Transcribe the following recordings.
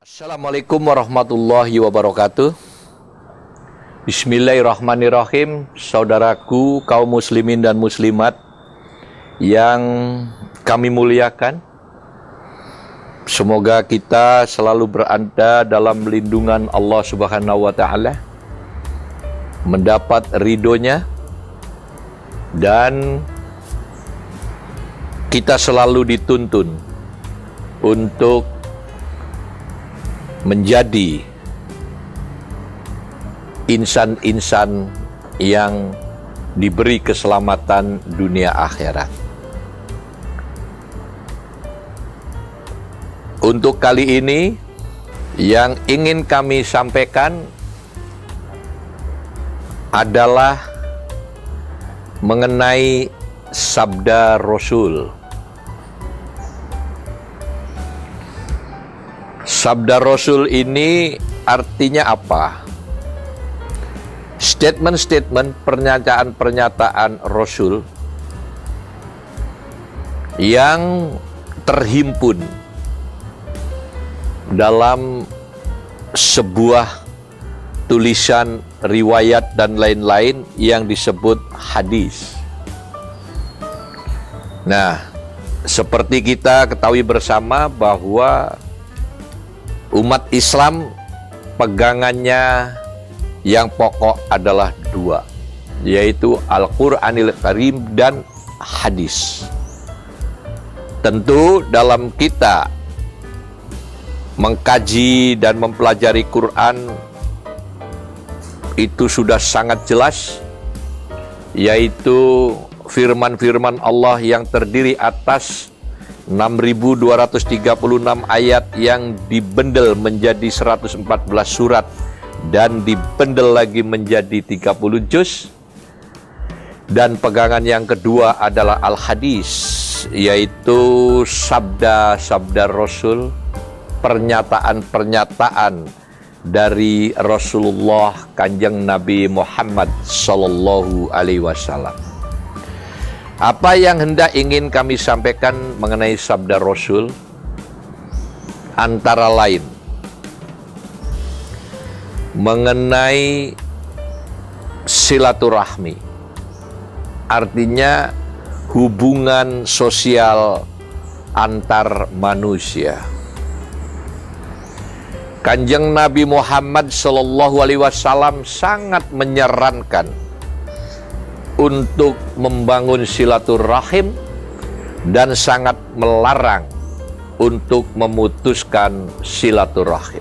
Assalamualaikum warahmatullahi wabarakatuh. Bismillahirrahmanirrahim. Saudaraku kaum muslimin dan muslimat yang kami muliakan, semoga kita selalu berada dalam lindungan Allah Subhanahu wa Ta'ala, mendapat ridhonya, dan kita selalu dituntun untuk menjadi insan-insan yang diberi keselamatan dunia akhirat. Untuk kali ini yang ingin kami sampaikan adalah mengenai sabda Rasul. Sabda Rasul ini artinya apa? Statement-statement, pernyataan-pernyataan Rasul yang terhimpun dalam sebuah tulisan, riwayat, dan lain-lain yang disebut hadis. Nah, seperti kita ketahui bersama bahwa umat Islam pegangannya yang pokok adalah dua, yaitu Al-Quranil Karim dan hadis. Tentu dalam kita mengkaji dan mempelajari Quran itu sudah sangat jelas, yaitu firman-firman Allah yang terdiri atas 6.236 ayat yang dibendel menjadi 114 surat dan dibendel lagi menjadi 30 juz. Dan pegangan yang kedua adalah al-hadis, yaitu sabda-sabda Rasul, pernyataan-pernyataan dari Rasulullah Kanjeng Nabi Muhammad Sallallahu Alaihi Wasallam. Apa yang hendak ingin kami sampaikan mengenai sabda Rasul? Antara lain, mengenai silaturahmi, artinya hubungan sosial antar manusia. Kanjeng Nabi Muhammad Sallallahu Alaihi Wasallam sangat menyarankan untuk membangun silaturahim dan sangat melarang untuk memutuskan silaturahim.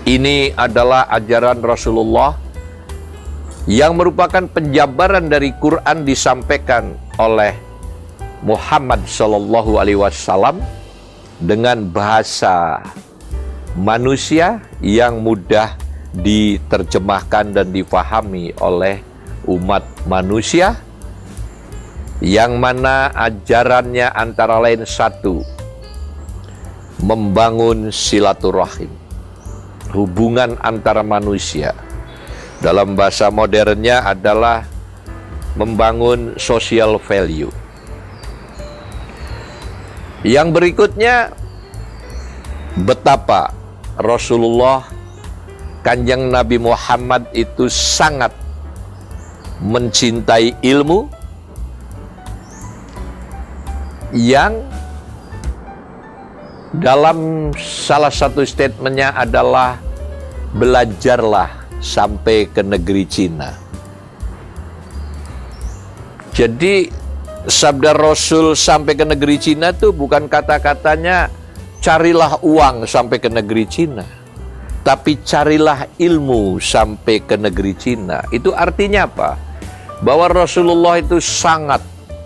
Ini adalah ajaran Rasulullah yang merupakan penjabaran dari Quran disampaikan oleh Muhammad Sallallahu Alaihi Wasallam dengan bahasa manusia yang mudah diterjemahkan dan difahami oleh umat manusia, yang mana ajarannya antara lain satu, membangun silaturahim, hubungan antara manusia. Dalam bahasa modernnya adalah membangun social value. Yang berikutnya, betapa Rasulullah Kanjeng Nabi Muhammad itu sangat mencintai ilmu, yang dalam salah satu statementnya adalah belajarlah sampai ke negeri Cina. Jadi sabda Rasul sampai ke negeri Cina itu bukan kata-katanya carilah uang sampai ke negeri Cina, tapi carilah ilmu sampai ke negeri Cina. Itu artinya apa? Bahwa Rasulullah itu sangat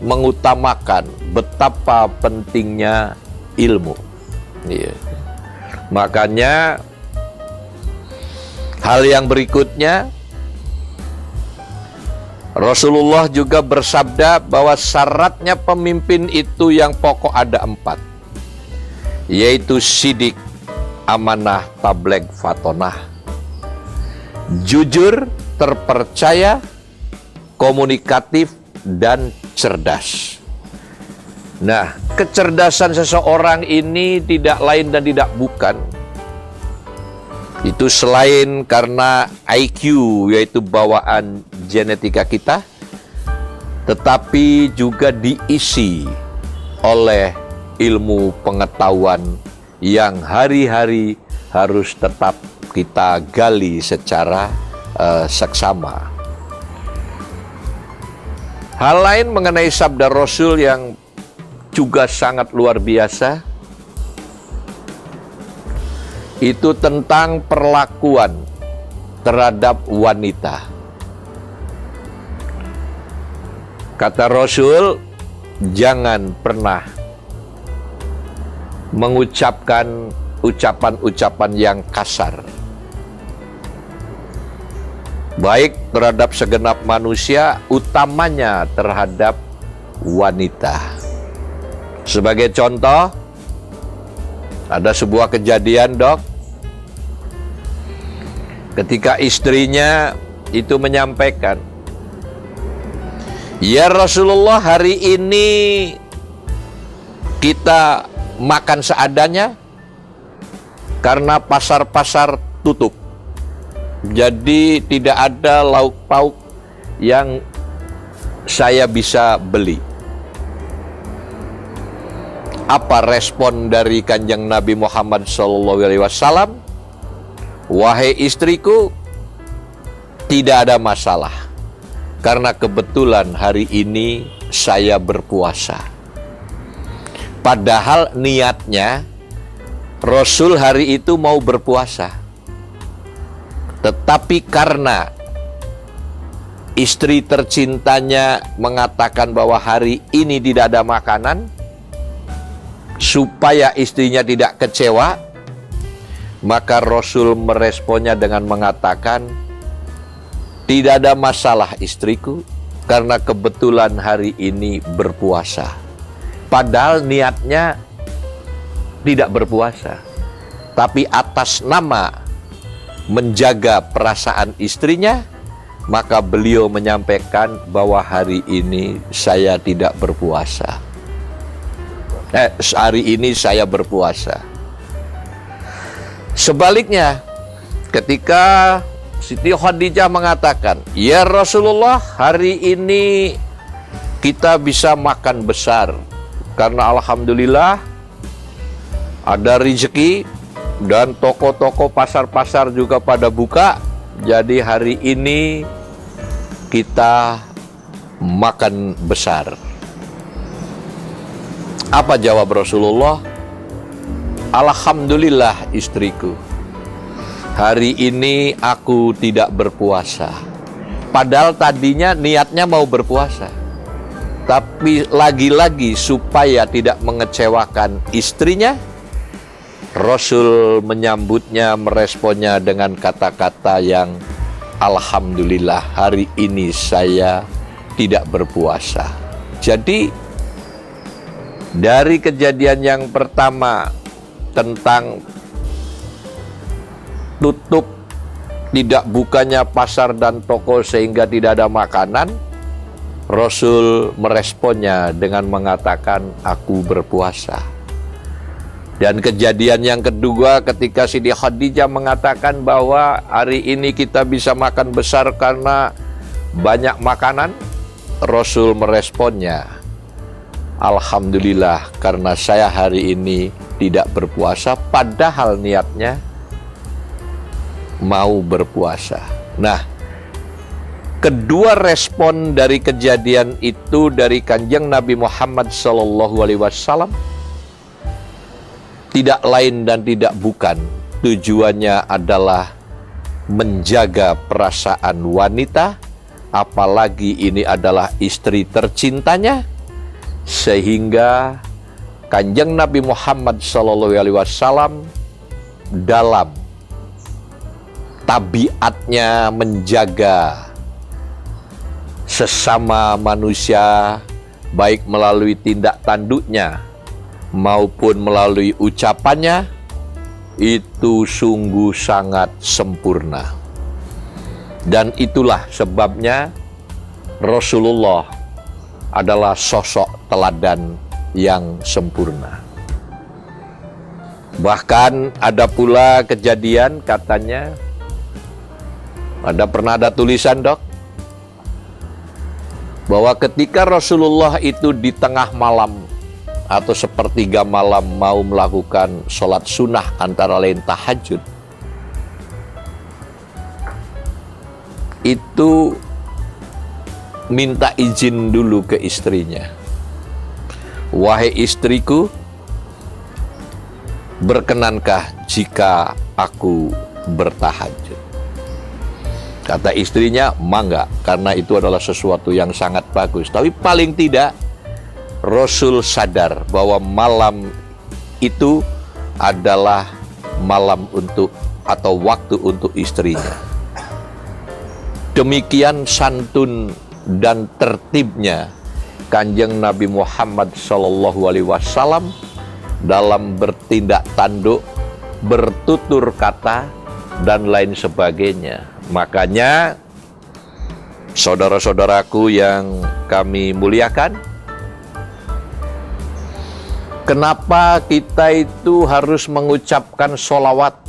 mengutamakan betapa pentingnya ilmu. Iya. Makanya hal yang berikutnya, Rasulullah juga bersabda bahwa syaratnya pemimpin itu yang pokok ada 4, yaitu sidik, amanah, tabligh, fatonah, jujur, terpercaya, komunikatif, dan cerdas. Nah, kecerdasan seseorang ini tidak lain dan tidak bukan. Itu selain karena IQ, yaitu bawaan genetika kita, tetapi juga diisi oleh ilmu pengetahuan yang hari-hari harus tetap kita gali secara seksama. Hal lain mengenai sabda Rasul yang juga sangat luar biasa, itu tentang perlakuan terhadap wanita. Kata Rasul, jangan pernah mengucapkan ucapan-ucapan yang kasar, baik terhadap segenap manusia, utamanya terhadap wanita. Sebagai contoh, ada sebuah kejadian, Dok, ketika istrinya itu menyampaikan, "Ya Rasulullah, hari ini kita makan seadanya karena pasar-pasar tutup. Jadi tidak ada lauk pauk yang saya bisa beli." Apa respon dari Kanjeng Nabi Muhammad SAW? "Wahai istriku, tidak ada masalah, karena kebetulan hari ini saya berpuasa." Padahal niatnya Rasul hari itu mau berpuasa, tetapi karena istri tercintanya mengatakan bahwa hari ini tidak ada makanan, supaya istrinya tidak kecewa, maka Rasul meresponnya dengan mengatakan, "Tidak ada masalah istriku, karena kebetulan hari ini berpuasa." Padahal niatnya tidak berpuasa, tapi atas nama menjaga perasaan istrinya, maka beliau menyampaikan bahwa hari ini saya tidak berpuasa. Hari ini saya berpuasa. Sebaliknya, ketika Siti Khadijah mengatakan, "Ya Rasulullah, hari ini kita bisa makan besar, karena alhamdulillah ada rezeki dan toko-toko pasar-pasar juga pada buka. Jadi hari ini kita makan besar." Apa jawab Rasulullah? "Alhamdulillah istriku, hari ini aku tidak berpuasa." Padahal tadinya niatnya mau berpuasa, tapi lagi-lagi supaya tidak mengecewakan istrinya, Rasul menyambutnya, meresponnya dengan kata-kata yang, "Alhamdulillah, hari ini saya tidak berpuasa." Jadi dari kejadian yang pertama tentang tutup, tidak bukanya pasar dan toko sehingga tidak ada makanan, Rasul meresponnya dengan mengatakan, "Aku berpuasa." Dan kejadian yang kedua ketika Siti Khadijah mengatakan bahwa hari ini kita bisa makan besar karena banyak makanan, Rasul meresponnya, "Alhamdulillah, karena saya hari ini tidak berpuasa," padahal niatnya mau berpuasa. Nah, kedua respon dari kejadian itu dari Kanjeng Nabi Muhammad SAW tidak lain dan tidak bukan, tujuannya adalah menjaga perasaan wanita, apalagi ini adalah istri tercintanya, sehingga Kanjeng Nabi Muhammad SAW dalam tabiatnya menjaga sesama manusia, baik melalui tindak tanduknya maupun melalui ucapannya, itu sungguh sangat sempurna. Dan itulah sebabnya Rasulullah adalah sosok teladan yang sempurna. Bahkan ada pula kejadian katanya, pernah ada tulisan Dok, bahwa ketika Rasulullah itu di tengah malam atau sepertiga malam mau melakukan sholat sunnah antara lain tahajud, itu minta izin dulu ke istrinya. Wahai istriku, berkenankah jika aku bertahajud? Kata istrinya, mangga, karena itu adalah sesuatu yang sangat bagus. Tapi paling tidak Rasul sadar bahwa malam itu adalah malam untuk atau waktu untuk istrinya. Demikian santun dan tertibnya Kanjeng Nabi Muhammad SAW dalam bertindak tanduk, bertutur kata, dan lain sebagainya. Makanya, saudara-saudaraku yang kami muliakan, kenapa kita itu harus mengucapkan sholawat?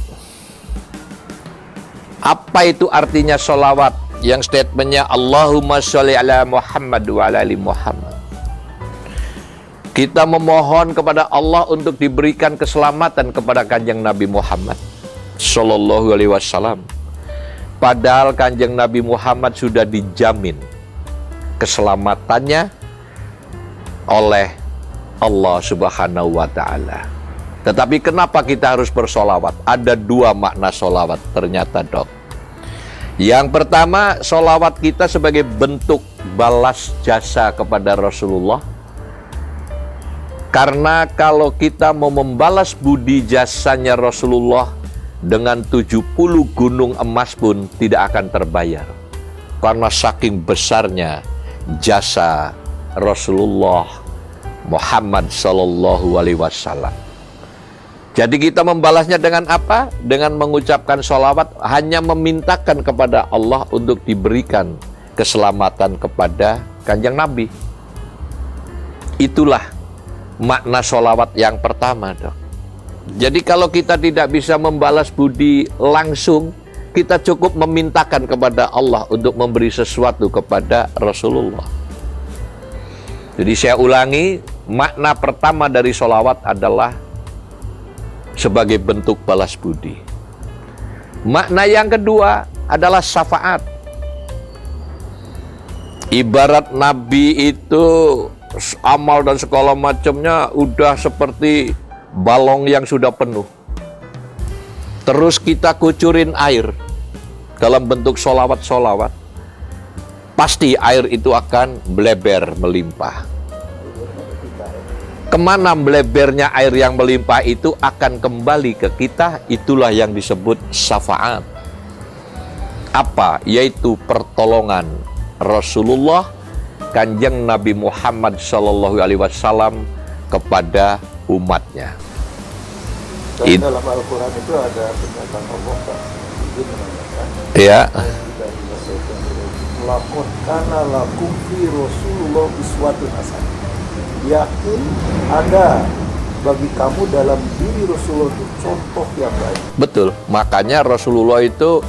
Apa itu artinya sholawat? Yang statementnya Allahumma sholli ala Muhammad wa ala ali Muhammad. Kita memohon kepada Allah untuk diberikan keselamatan kepada Kanjeng Nabi Muhammad Sallallahu Alaihi Wasallam. Padahal Kanjeng Nabi Muhammad sudah dijamin keselamatannya oleh Allah Subhanahu wa Ta'ala. Tetapi kenapa kita harus bersolawat? Ada dua makna solawat ternyata Dok. Yang pertama, solawat kita sebagai bentuk balas jasa kepada Rasulullah. Karena kalau kita mau membalas budi jasanya Rasulullah dengan 70 gunung emas pun tidak akan terbayar. Karena saking besarnya jasa Rasulullah Muhammad Sallallahu Alaihi Wasallam. Jadi kita membalasnya dengan apa? Dengan mengucapkan sholawat, hanya memintakan kepada Allah untuk diberikan keselamatan kepada Kanjeng Nabi. Itulah makna sholawat yang pertama Dok. Jadi kalau kita tidak bisa membalas budi langsung, kita cukup memintakan kepada Allah untuk memberi sesuatu kepada Rasulullah. Jadi saya ulangi, makna pertama dari sholawat adalah sebagai bentuk balas budi. Makna yang kedua adalah syafaat. Ibarat Nabi itu amal dan segala macamnya udah seperti balong yang sudah penuh. Terus kita kucurin air dalam bentuk solawat-solawat. Pasti air itu akan bleber melimpah. Kemana blebernya air yang melimpah itu akan kembali ke kita, itulah yang disebut syafaat. Apa? Yaitu pertolongan Rasulullah, Kanjeng Nabi Muhammad Sallallahu Alaihi Wasallam kepada umatnya. Dan dalam Al-Quran itu ada pernyataan Allah, Pak. Itu menanyakan. Ya. Lakon kana lakum fi Rasulullah uswatun hasanah. Yakin ada bagi kamu dalam diri Rasulullah itu contoh yang baik. Betul, makanya Rasulullah itu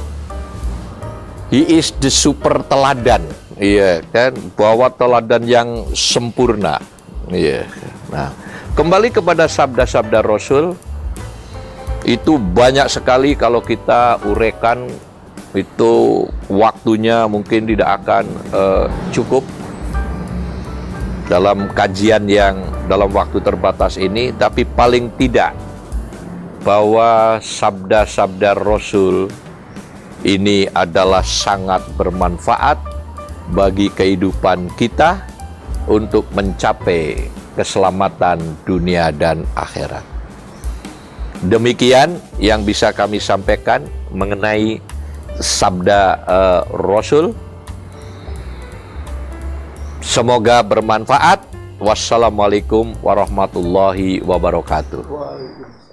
he is the super teladan, iya kan, bawa teladan yang sempurna, iya. Nah, kembali kepada sabda-sabda Rasul, itu banyak sekali kalau kita uraikan, itu waktunya mungkin tidak akan cukup dalam kajian yang dalam waktu terbatas ini, tapi paling tidak bahwa sabda-sabda Rasul ini adalah sangat bermanfaat bagi kehidupan kita untuk mencapai keselamatan dunia dan akhirat. Demikian yang bisa kami sampaikan mengenai sabda Rasul. Semoga bermanfaat. Wassalamualaikum warahmatullahi wabarakatuh. Waalaikumsalam.